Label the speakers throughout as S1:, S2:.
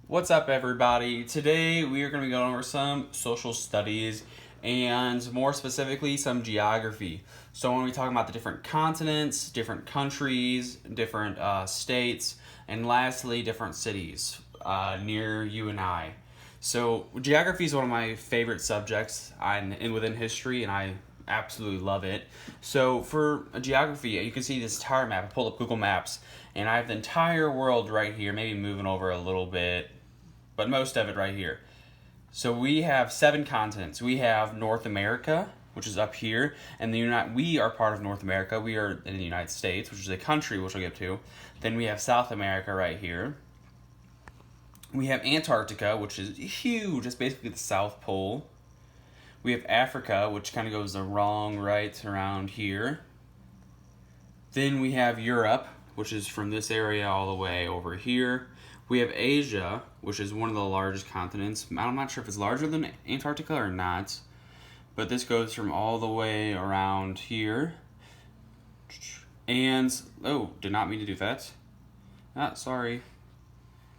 S1: What's up, everybody? Today we are going to be going over some social studies and more specifically some geography. So when we talk about the different continents, different countries, different states, and lastly different cities near you and I. So geography is one of my favorite subjects within history, and I absolutely love it. So for geography, you can see this entire map. I pulled up Google Maps, and I have the entire world right here, maybe moving over a little bit, but most of it right here. So we have 7 continents. We have North America, which is up here, and we are part of North America. We are in the United States, which is a country, which I'll get to. Then we have South America right here. We have Antarctica, which is huge. It's basically the South Pole. We have Africa, which kind of goes the wrong right around here. Then we have Europe, which is from this area all the way over here. We have Asia, which is one of the largest continents. I'm not sure if it's larger than Antarctica or not, but this goes from all the way around here. And, oh, did not mean to do that. Sorry.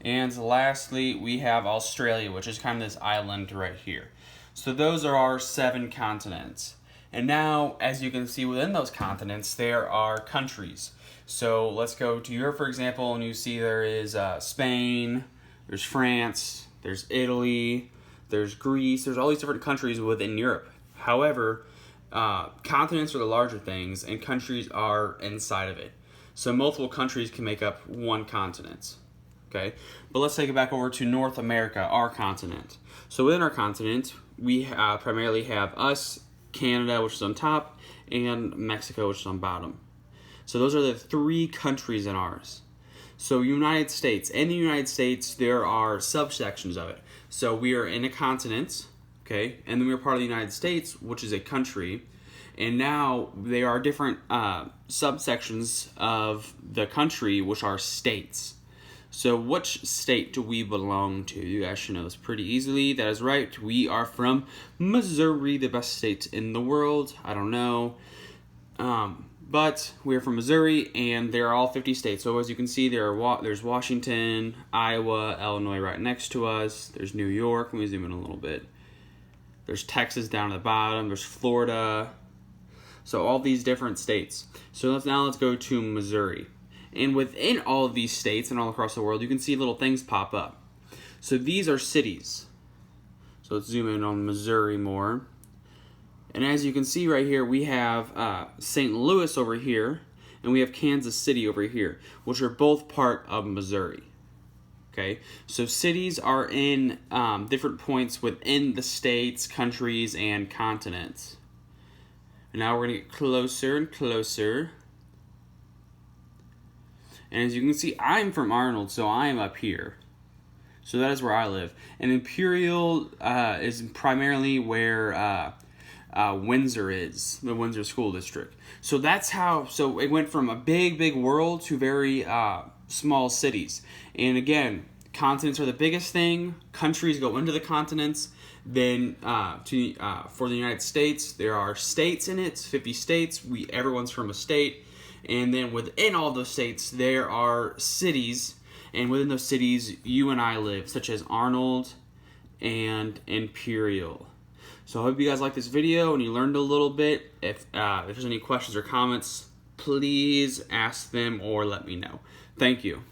S1: And lastly, we have Australia, which is kind of this island right here. So those are our 7 continents. And now, as you can see within those continents, there are countries. So let's go to Europe, for example, and you see there is Spain, there's France, there's Italy, there's Greece, there's all these different countries within Europe. However, continents are the larger things, and countries are inside of it. So multiple countries can make up one continent. Okay, but let's take it back over to North America, our continent. So within our continent, we primarily have us, Canada, which is on top, and Mexico, which is on bottom. So those are the 3 countries in ours. So United States. In the United States, there are subsections of it. So we are in a continent, okay, and then we're part of the United States, which is a country. And now there are different subsections of the country, which are states. So which state do we belong to? You guys should know this pretty easily. That is right. We are from Missouri, the best state in the world. I don't know. But we're from Missouri, and there are all 50 states. So as you can see, there's Washington, Iowa, Illinois right next to us. There's New York. Let me zoom in a little bit. There's Texas down at the bottom. There's Florida. So all these different states. So let's go to Missouri. And within all of these states and all across the world, you can see little things pop up. So these are cities. So let's zoom in on Missouri more. And as you can see right here, we have St. Louis over here, and we have Kansas City over here, which are both part of Missouri. Okay, so cities are in different points within the states, countries, and continents. And now we're going to get closer and closer. And as you can see, I'm from Arnold, so I am up here. So that is where I live. And Imperial is primarily where Windsor is, the Windsor School District. So that's how, so it went from a big world to very small cities. And again, continents are the biggest thing. Countries go into the continents. Then for the United States, there are states in it, 50 states. Everyone's from a state. And then within all those states, there are cities, and within those cities, you and I live, such as Arnold and Imperial. So I hope you guys liked this video and you learned a little bit. If there's any questions or comments, please ask them or let me know. Thank you.